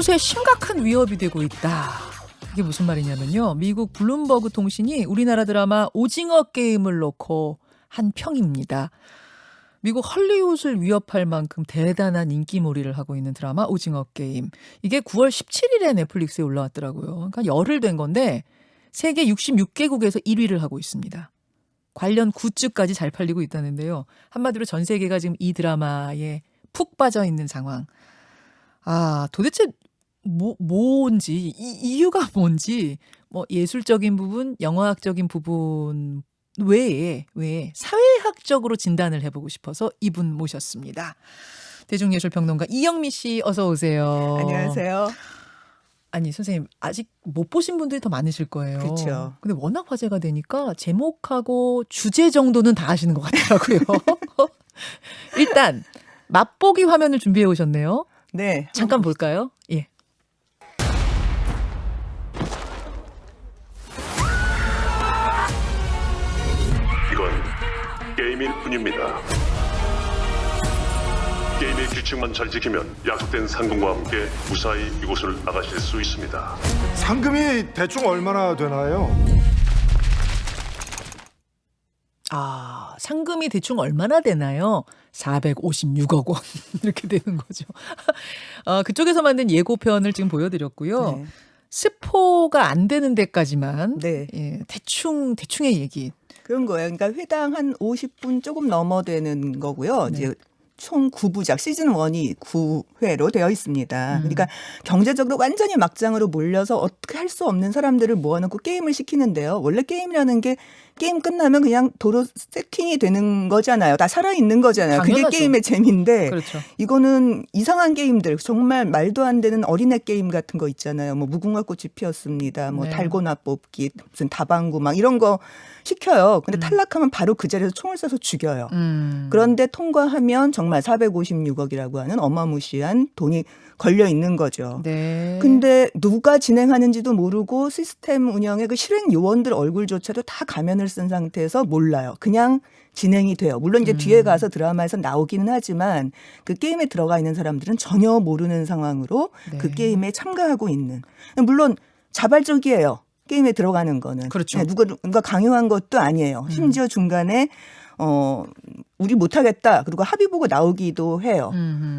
이곳에 심각한 위협이 되고 있다. 이게 무슨 말이냐면요. 미국 블룸버그 통신이 우리나라 드라마 오징어 게임을 놓고 한 평입니다. 미국 헐리우드를 위협할 만큼 대단한 인기몰이를 하고 있는 드라마 오징어 게임. 이게 9월 17일에 넷플릭스에 올라왔더라고요. 그러니까 열흘 된 건데 세계 66개국에서 1위를 하고 있습니다. 관련 굿즈까지 잘 팔리고 있다는데요. 한마디로 전 세계가 지금 이 드라마에 푹 빠져 있는 상황. 아, 도대체 뭔지, 이유가 뭔지, 뭐 예술적인 부분, 영화학적인 부분 외에 사회학적으로 진단을 해보고 싶어서 이분 모셨습니다. 대중예술평론가 이영미 씨 어서 오세요. 안녕하세요. 아니 선생님 아직 못 보신 분들이 더 많으실 거예요. 그렇죠. 근데 워낙 화제가 되니까 제목하고 주제 정도는 다 아시는 것 같더라고요. 일단 맛보기 화면을 준비해 오셨네요. 네. 잠깐 볼까요? 예. 이건 게임일 뿐입니다. 게임의 규칙만 잘 지키면 약속된 상금과 함께 무사히 이곳을 나가실 수 있습니다. 상금이 대충 얼마나 되나요? 아, 상금이 대충 얼마나 되나요? 456억 원 이렇게 되는 거죠. 그쪽에서 만든 예고편을 지금 보여드렸고요. 네. 스포가 안 되는 데까지만 네. 예, 대충의 얘기. 그런 거예요. 그러니까 회당 한 50분 조금 넘어되는 거고요. 네. 이제 총 9부작 시즌 1이 9회로 되어 있습니다. 그러니까 경제적으로 완전히 막장으로 몰려서 어떻게 할 수 없는 사람들을 모아놓고 게임을 시키는데요. 원래 게임이라는 게 게임 끝나면 그냥 도로 세팅이 되는 거잖아요. 다 살아있는 거잖아요. 당연하죠. 그게 게임의 재미인데 그렇죠. 이거는 이상한 게임들 정말 말도 안 되는 어린애 게임 같은 거 있잖아요. 뭐 무궁화 꽃이 피었습니다. 뭐 네. 달고나 뽑기 무슨 다방구 막 이런 거 시켜요. 근데 탈락하면 바로 그 자리에서 총을 쏴서 죽여요. 그런데 통과하면 정말 456억이라고 하는 어마무시한 돈이 걸려 있는 거죠. 네. 근데 누가 진행하는지도 모르고 시스템 운영의 그 실행 요원들 얼굴조차도 다 가면을 쓴 상태에서 몰라요. 그냥 진행이 돼요. 물론 이제 뒤에 가서 드라마에서 나오기는 하지만 그 게임에 들어가 있는 사람들은 전혀 모르는 상황으로 네. 그 게임에 참가하고 있는. 물론 자발적이에요. 게임에 들어가는 거는. 그렇죠. 네, 누가 강요한 것도 아니에요. 심지어 중간에 우리 못하겠다. 그리고 합의 보고 나오기도 해요.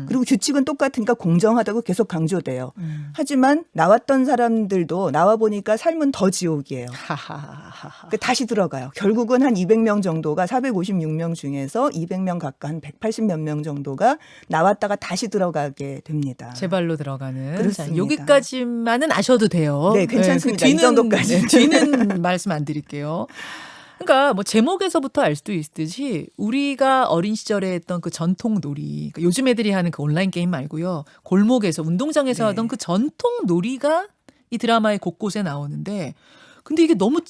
그리고 규칙은 똑같으니까 공정하다고 계속 강조돼요. 하지만 나왔던 사람들도 나와 보니까 삶은 더 지옥이에요. 하하하하. 그러니까 다시 들어가요. 결국은 한 200명 정도가 456명 중에서 200명 가까 한 180몇 명 정도가 나왔다가 다시 들어가게 됩니다. 제발로 들어가는. 그렇습니다. 자, 여기까지만은 아셔도 돼요. 네, 괜찮습니다. 그 이 정도까지. 네, 뒤는 말씀 안 드릴게요. 그러니까 뭐 제목에서부터 알 수도 있듯이 우리가 어린 시절에 했던 그 전통 놀이, 그러니까 요즘 애들이 하는 그 온라인 게임 말고요. 골목에서 운동장에서 네. 하던 그 전통 놀이가 이 드라마의 곳곳에 나오는데 근데 이게 너무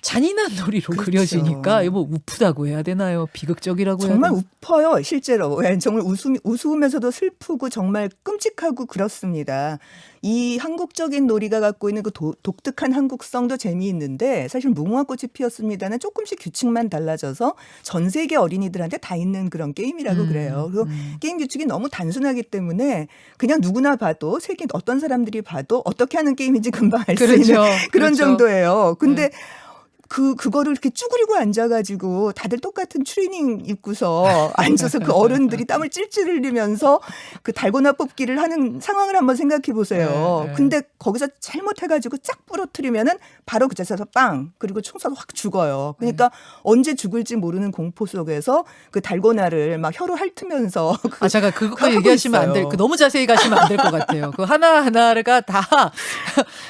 잔인한 놀이로 그렇죠. 그려지니까 이거 뭐 우프다고 해야 되나요? 비극적이라고 해야 정말 되나요? 우퍼요, 실제로. 정말 우스우면서도 슬프고 정말 끔찍하고 그렇습니다. 이 한국적인 놀이가 갖고 있는 그 독특한 한국성도 재미있는데 사실 무궁화 꽃이 피었습니다는 조금씩 규칙만 달라져서 전 세계 어린이들한테 다 있는 그런 게임이라고 그래요. 그리고 게임 규칙이 너무 단순하기 때문에 그냥 누구나 봐도 세계 어떤 사람들이 봐도 어떻게 하는 게임인지 금방 알 수 그렇죠. 있는 그런 그렇죠. 정도예요. 근데 그거를 이렇게 쭈그리고 앉아가지고 다들 똑같은 트레이닝 입고서 앉아서 그 어른들이 땀을 찔찔 흘리면서 그 달고나 뽑기를 하는 상황을 한번 생각해 보세요. 네, 네. 근데 거기서 잘못해가지고 쫙 부러뜨리면은 바로 그 자세에서 빵 그리고 총 쏴서 확 죽어요. 그러니까 언제 죽을지 모르는 공포 속에서 그 달고나를 막 혀로 핥으면서 아, 잠깐 그거 하고 얘기하시면 안 될, 있어요. 그 너무 자세히 가시면 안 될 것 같아요. 그 하나하나가 다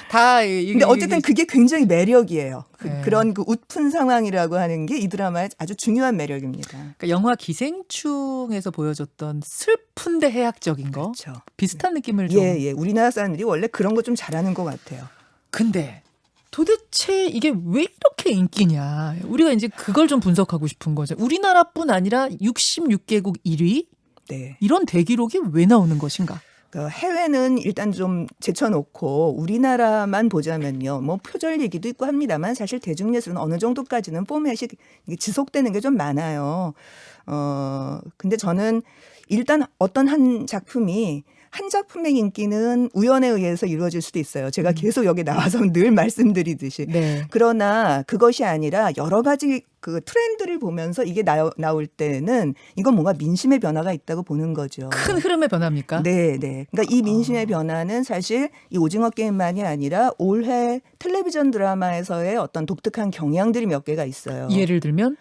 근데 어쨌든 그게 굉장히 매력이에요. 네. 그런 그 웃픈 상황이라고 하는 게 이 드라마의 아주 중요한 매력입니다. 그러니까 영화 기생충에서 보여줬던 슬픈데 해학적인 거 그렇죠. 비슷한 느낌을 좀. 예. 우리나라 사람들이 원래 그런 거 좀 잘하는 것 같아요. 근데 도대체 이게 왜 이렇게 인기냐? 우리가 이제 그걸 좀 분석하고 싶은 거죠. 우리나라뿐 아니라 66개국 1위 네. 이런 대기록이 왜 나오는 것인가? 그 해외는 일단 좀 제쳐놓고 우리나라만 보자면요. 뭐 표절 얘기도 있고 합니다만 사실 대중예술은 어느 정도까지는 포맷이 이게 지속되는 게 좀 많아요. 근데 저는 일단 어떤 한 작품이 한 작품의 인기는 우연에 의해서 이루어질 수도 있어요. 제가 계속 여기 나와서 늘 말씀드리듯이. 네. 그러나 그것이 아니라 여러 가지 그 트렌드를 보면서 이게 나올 때는 이건 뭔가 민심의 변화가 있다고 보는 거죠. 큰 흐름의 변화입니까? 네, 네. 그러니까 이 민심의 변화는 사실 이 오징어 게임만이 아니라 올해 텔레비전 드라마에서의 어떤 독특한 경향들이 몇 개가 있어요. 예를 들면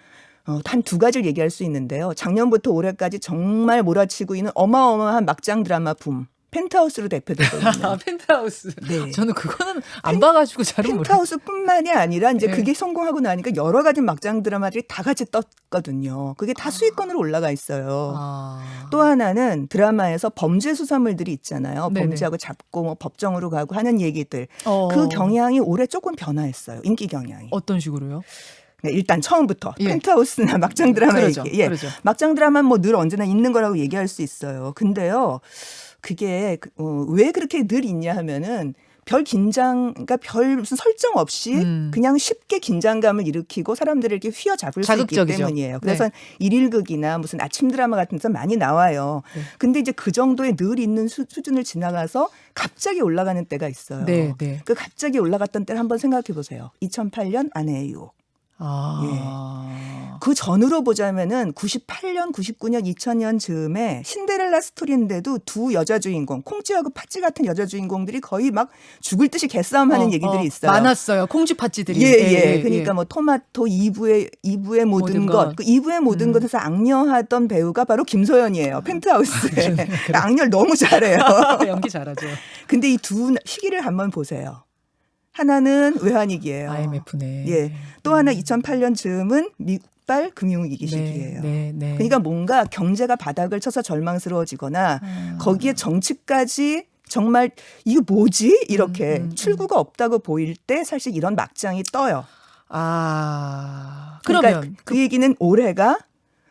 한 두 가지를 얘기할 수 있는데요. 작년부터 올해까지 정말 몰아치고 있는 어마어마한 막장 드라마 붐. 펜트하우스로 대표되거든요. 펜트하우스. 네. 저는 그거는 안 봐가지고 잘은 모르겠어요. 펜트하우스뿐만이 아니라 이제 네. 그게 성공하고 나니까 여러 가지 막장 드라마들이 다 같이 떴거든요. 그게 다 수익권으로 올라가 있어요. 또 하나는 드라마에서 범죄 수사물들이 있잖아요. 네네. 범죄하고 잡고 뭐 법정으로 가고 하는 얘기들. 어. 그 경향이 올해 조금 변화했어요. 인기 경향이. 어떤 식으로요? 네, 일단 처음부터 예. 펜트하우스나 막장 드라마 그러죠. 얘기. 예. 그러죠. 막장 드라마는 뭐 늘 언제나 있는 거라고 얘기할 수 있어요. 근데요. 그게 왜 그렇게 늘 있냐 하면은 별 긴장, 그러니까 별 무슨 설정 없이 그냥 쉽게 긴장감을 일으키고 사람들을 이렇게 휘어잡을 수 있기 자극적이죠. 때문이에요. 그래서 일일극이나 무슨 아침 드라마 같은 데서 많이 나와요. 네. 근데 이제 그 정도의 늘 있는 수준을 지나가서 갑자기 올라가는 때가 있어요. 네, 네. 그 갑자기 올라갔던 때를 한번 생각해 보세요. 2008년 아내의 유혹. 그 전으로 보자면은 98년, 99년, 2000년 즈음에 신데렐라 스토리인데도 두 여자 주인공, 콩쥐하고 팥쥐 같은 여자 주인공들이 거의 막 죽을 듯이 개싸움하는 얘기들이 있어요. 많았어요. 콩쥐 팥쥐들이. 예. 그러니까 뭐 토마토 2부의 모든 것. 그 2부의 모든 것에서 악녀하던 배우가 바로 김소연이에요. 펜트하우스에. 악녀를 너무 잘해요. 연기 잘하죠. 근데 이 두 시기를 한번 보세요. 하나는 외환위기예요. IMF네. 예. 또 하나 2008년 즈음은 미국발 금융위기 시기예요. 네. 그러니까 뭔가 경제가 바닥을 쳐서 절망스러워지거나 거기에 정치까지 정말 이거 뭐지? 이렇게 출구가 없다고 보일 때 사실 이런 막장이 떠요. 그러면 그러니까 그 얘기는 올해가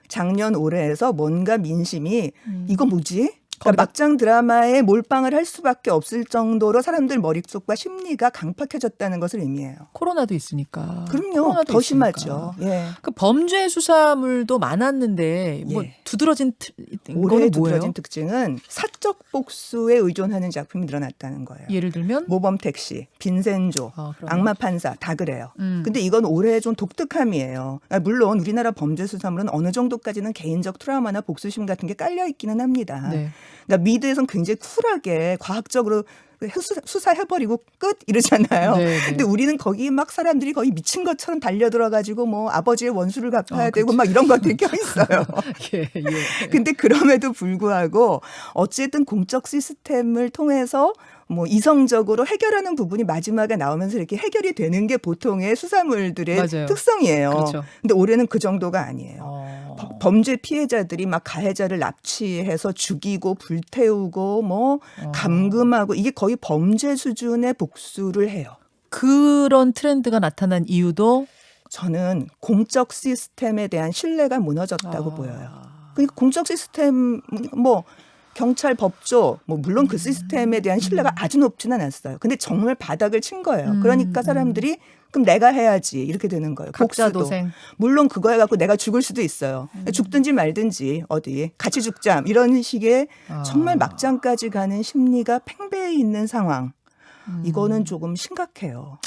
작년 올해에서 뭔가 민심이 이거 뭐지? 그러니까 막장 드라마에 몰빵을 할 수밖에 없을 정도로 사람들 머릿속과 심리가 강팍해졌다는 것을 의미해요. 코로나도 있으니까. 그럼요. 코로나도 더 있으니까. 심하죠. 예. 그 범죄 수사물도 많았는데 뭐 예. 두드러진 올해의 거는 뭐예요? 두드러진 특징은 사적 복수에 의존하는 작품이 늘어났다는 거예요. 예를 들면 모범 택시, 빈센조, 그럼요. 악마 판사 다 그래요. 근데 이건 올해의 좀 독특함이에요. 물론 우리나라 범죄 수사물은 어느 정도까지는 개인적 트라우마나 복수심 같은 게 깔려 있기는 합니다. 네. 그러니까 미드에선 굉장히 쿨하게 과학적으로 수사해버리고 끝 이러잖아요. 네. 근데 우리는 거기 막 사람들이 거의 미친 것처럼 달려들어가지고 뭐 아버지의 원수를 갚아야 되고 그렇죠. 막 이런 것들이 껴있어요. 예. 근데 그럼에도 불구하고 어쨌든 공적 시스템을 통해서 뭐 이성적으로 해결하는 부분이 마지막에 나오면서 이렇게 해결이 되는 게 보통의 수사물들의 맞아요. 특성이에요. 그렇죠. 근데 올해는 그 정도가 아니에요. 범죄 피해자들이 막 가해자를 납치해서 죽이고 불태우고 뭐 감금하고 이게 거의 범죄 수준의 복수를 해요. 그런 트렌드가 나타난 이유도 저는 공적 시스템에 대한 신뢰가 무너졌다고 보여요. 그러니까 공적 시스템 뭐 경찰, 법조, 뭐 물론 그 시스템에 대한 신뢰가 아주 높지는 않았어요. 근데 정말 바닥을 친 거예요. 그러니까 사람들이 그럼 내가 해야지 이렇게 되는 거예요. 각자 복수도. 도생. 물론 그거 해갖고 내가 죽을 수도 있어요. 죽든지 말든지 어디 같이 죽자 이런 식의 정말 막장까지 가는 심리가 팽배해 있는 상황. 이거는 조금 심각해요.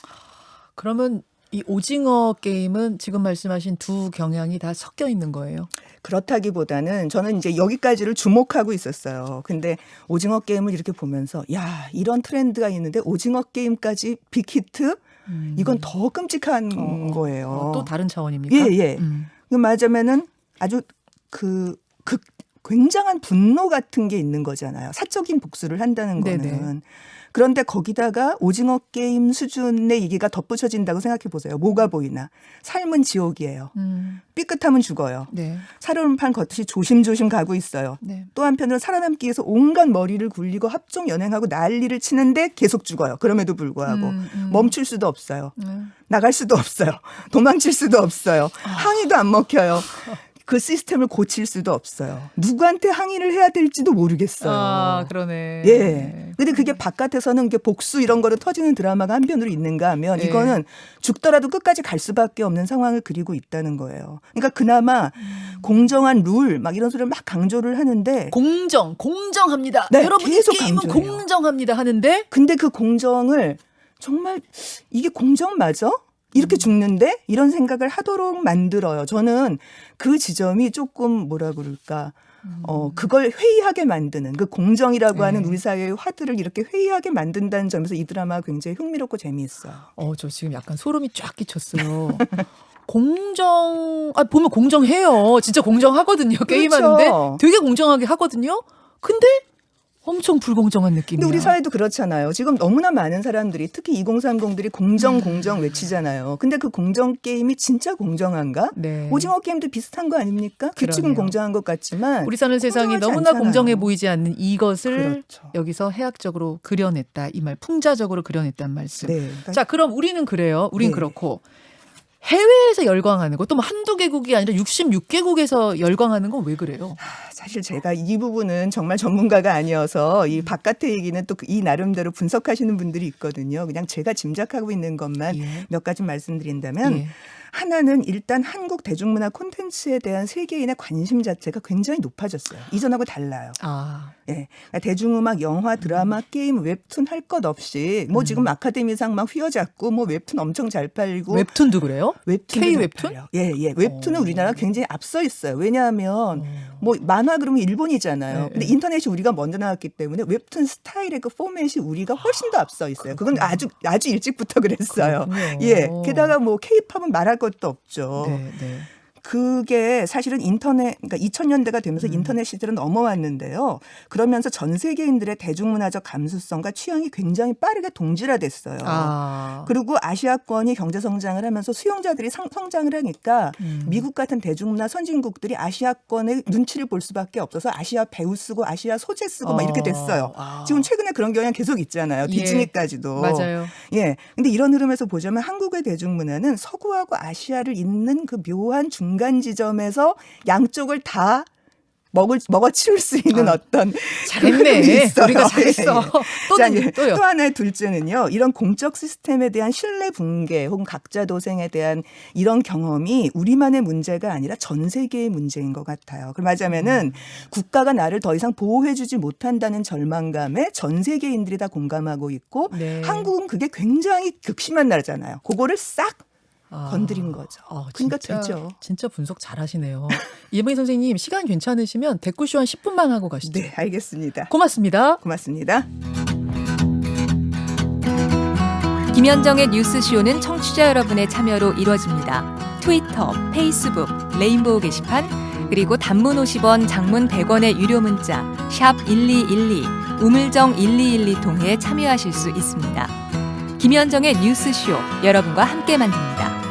그러면 이 오징어 게임은 지금 말씀하신 두 경향이 다 섞여 있는 거예요? 그렇다기보다는 저는 이제 여기까지를 주목하고 있었어요. 근데 오징어 게임을 이렇게 보면서 야 이런 트렌드가 있는데 오징어 게임까지 빅히트? 이건 더 끔찍한 거예요. 또 다른 차원입니까? 예. 그 말하자면은 아주 굉장한 분노 같은 게 있는 거잖아요. 사적인 복수를 한다는 거는. 네네. 그런데 거기다가 오징어 게임 수준의 얘기가 덧붙여진다고 생각해 보세요. 뭐가 보이나. 삶은 지옥이에요. 삐끗하면 죽어요. 네. 살얼음판 걷듯이 조심조심 가고 있어요. 네. 또 한편으로 살아남기 위해서 온갖 머리를 굴리고 합종 연행하고 난리를 치는데 계속 죽어요. 그럼에도 불구하고 멈출 수도 없어요. 나갈 수도 없어요. 도망칠 수도 없어요. 항의도 안 먹혀요. 그 시스템을 고칠 수도 없어요. 누구한테 항의를 해야 될지도 모르겠어요. 아, 그러네. 예. 근데 그게 바깥에서는 이게 복수 이런 거로 터지는 드라마가 한편으로 있는가 하면 네. 이거는 죽더라도 끝까지 갈 수밖에 없는 상황을 그리고 있다는 거예요. 그러니까 그나마 공정한 룰 막 이런 소리를 막 강조를 하는데 공정합니다. 네, 여러분 이 계속 게임은 강조해요. 공정합니다 하는데 근데 그 공정을 정말 이게 공정 맞아? 이렇게 죽는데? 이런 생각을 하도록 만들어요. 저는 그 지점이 조금 뭐라 그럴까. 그걸 회의하게 만드는 그 공정이라고 네. 하는 우리 사회의 화두를 이렇게 회의하게 만든다는 점에서 이 드라마가 굉장히 흥미롭고 재미있어요. 저 지금 약간 소름이 쫙 끼쳤어요. 보면 공정해요. 진짜 공정하거든요. 게임하는데 그렇죠. 되게 공정하게 하거든요. 근데 엄청 불공정한 느낌이야. 근데 우리 사회도 그렇잖아요. 지금 너무나 많은 사람들이 특히 2030들이 공정 외치잖아요. 근데 그 공정 게임이 진짜 공정한가? 네. 오징어 게임도 비슷한 거 아닙니까? 규칙은 그러네요. 공정한 것 같지만 우리 사는 세상이 공정하지 너무나 않잖아요. 공정해 보이지 않는 이것을 그렇죠. 여기서 해학적으로 그려냈다. 이 말 풍자적으로 그려냈다는 말씀. 네. 그러니까 자, 그럼 우리는 그래요. 우린 네. 그렇고 해외에서 열광하는 거 또 뭐 한두 개국이 아니라 66개국에서 열광하는 건 왜 그래요? 사실 제가 이 부분은 정말 전문가가 아니어서 이 바깥의 얘기는 또 이 나름대로 분석하시는 분들이 있거든요. 그냥 제가 짐작하고 있는 것만 예. 몇 가지 말씀드린다면 예. 하나는 일단 한국 대중문화 콘텐츠에 대한 세계인의 관심 자체가 굉장히 높아졌어요. 이전하고 달라요. 아, 예. 그러니까 대중음악, 영화, 드라마, 게임, 웹툰 할 것 없이 뭐 지금 아카데미상 막 휘어잡고 뭐 웹툰 엄청 잘 팔리고 웹툰도 그래요? 웹툰도 K 잘 웹툰? 팔려요. 예, 예. 웹툰은 우리나라가 굉장히 앞서 있어요. 왜냐하면 뭐 만화 그러면 일본이잖아요. 네, 근데 네. 인터넷이 우리가 먼저 나왔기 때문에 웹툰 스타일의 그 포맷이 우리가 훨씬 더 앞서 있어요. 그건 아주 일찍부터 그랬어요. 그렇군요. 예. 게다가 뭐 케이팝은 말할 것도 없죠. 네, 네. 그게 사실은 그러니까 2000년대가 되면서 인터넷 시대로 넘어왔는데요. 그러면서 전 세계인들의 대중문화적 감수성과 취향이 굉장히 빠르게 동질화됐어요. 아, 그리고 아시아권이 경제 성장을 하면서 수용자들이 성장을 하니까 미국 같은 대중문화 선진국들이 아시아권의 눈치를 볼 수밖에 없어서 아시아 배우 쓰고 아시아 소재 쓰고 막 이렇게 됐어요. 아. 지금 최근에 그런 경향 계속 있잖아요. 예. 디즈니까지도. 맞아요. 예. 근데 이런 흐름에서 보자면 한국의 대중문화는 서구하고 아시아를 잇는 그 묘한 중간 지점에서 양쪽을 다 먹어치울 수 있는 어떤 잘했네. 흐름이 있어요. 우리가 잘했어. 자, 이제 또요. 또 하나의 둘째는요. 이런 공적 시스템에 대한 신뢰 붕괴 혹은 각자 도생에 대한 이런 경험이 우리만의 문제가 아니라 전 세계의 문제인 것 같아요. 그러자면은 국가가 나를 더 이상 보호해주지 못한다는 절망감에 전 세계인들이 다 공감하고 있고 네. 한국은 그게 굉장히 극심한 나라잖아요. 그거를 싹 건드린 거죠. 그러니까 되죠. 진짜 분석 잘하시네요. 이혜봉 선생님 시간 괜찮으시면 댓글쇼 한 10분만 하고 가시죠. 네, 알겠습니다. 고맙습니다. 고맙습니다. 김현정의 뉴스쇼는 청취자 여러분의 참여로 이루어집니다. 트위터, 페이스북, 레인보우 게시판, 그리고 단문 50원, 장문 100원의 유료 문자 샵 1212, 우물정 1212 통해 참여하실 수 있습니다. 김현정의 뉴스쇼, 여러분과 함께 만듭니다.